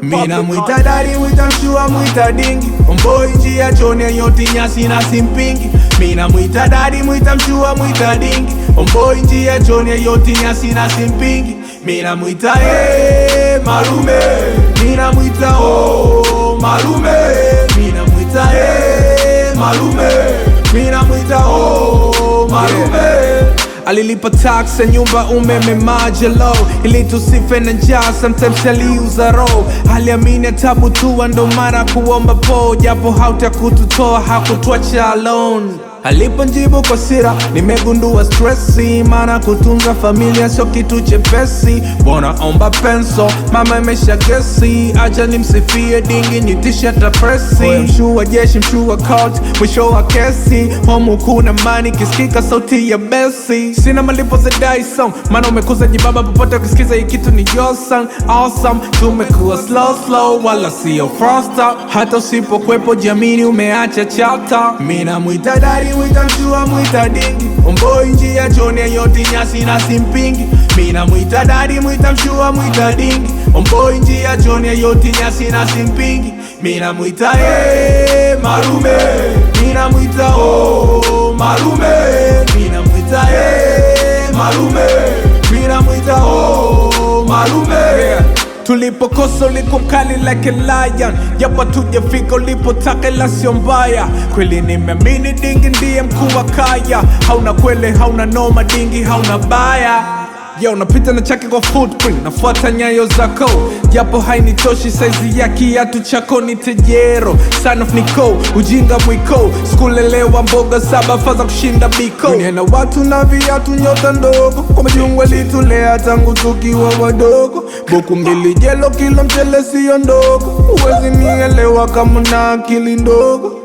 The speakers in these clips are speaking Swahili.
Mina mwita daddy, mwita mshua, mwita dingi. Omboi njia chone yoti nyasi na simpingi. Mina mwita daddy, mwita mshua, mwita dingi. Omboi njia chone yoti nyasi na simpingi. Mina mwita malume. Mina mwita malume. Mina mwita malume. Mina mwita malume. Alilipa tax ya nyumba, umeme, maji low, ili tusife na njaa. Sometimes aliuza roho, aliamini tabu tu, ndo maana kuomba po. Japo hautakututoa, hakutuacha alone. Aliponjibu kwa sira, nimegundua stressi, maana kutunza familia sio kitu chepesi. Bona omba penso, mama imesha gesi. Acha nimsifie dingi, nitisha tapresi. Mshua jeshi, mshua court, mwisho wa kesi. Homu kuna mani, kisikika sauti ya besi. Sina malipo za Dyson, maana umekuza jibaba popote ukisikiza hii kitu ni your song. Awesome, tumekuwa slow, wala siyo frosta. Hata usipokwepo jamini umeacha chata. Mina mwita daddy, mwita mshua, mwita dingi. Omboi njia chone yoti nyasi na simpingi. Mina mwita daddy, mwita mshua, mwita dingi. Omboi njia chone yoti nyasi na simpingi. Mina mwita malume. Mina mwita malume. Mina mwita malume. Mina mwita malume. Tulipokosa ulikuwa mkali like a lion, japo tujafika ulipotaka ila sio mbaya. Kweli nimeamini dingi ndiye mkuu wa kaya. Hauna kwele, hauna noma, dingi hauna baya. Yo, unapita na chake kwa footprint, nafuata nyayo zako. Japo hainitoshi saizi ya kiatu chako, ni tejero son of Nico, ujinga mwiko. Sikulelewa mboga saba faza kushinda biko. Dunia na watu na viatu, nyota ndogo. Kwa majungwa litulea tangu tukiwa wadogo. Boku mbili jelo, kilo mchele siyo ndogo. Uwezi nielewa kama na akili ndogo.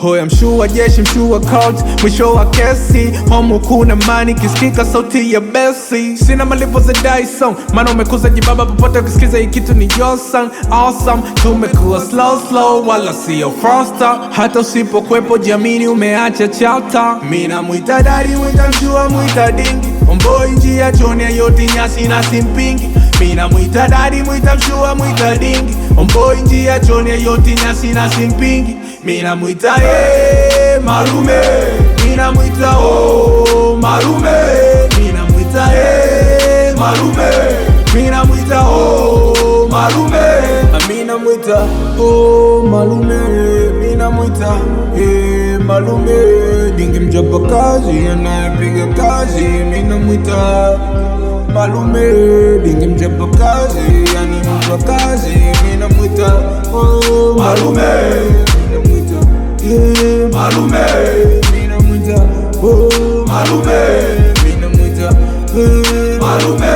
Hoya mshua jeshi, mshua court, mwisho wa kesi. Homu kuna mani, kisikika sauti ya besi. Sina malipo za Dyson, maana umekuza jibaba popote ukisikiza hii kitu ni your song. Awesome, tumekuwa slow, wala siyo frosta. Hata usipokwepo jamini umeacha chata. Mina mwita daddy, mwita mshua, mwita dingi. Omboi njia chone yoti nyasi na simpingi. Mina mwita daddy, mwita mshua, mwita dingi. Omboi njia chone yoti nyasi na simpingi. Mina mwita malume. Mina mwita malume. Mina mwita malume. Mina mwita malume. Mina mwita malume. Mina mwita malume. Dingi mjapa kazi, anayepiga kazi. Mina mwita malume. Dingi mjapa kazi, anayempa kazi. Mina mwita malume. Malume. Mina mwita malume. Mina mwita malume.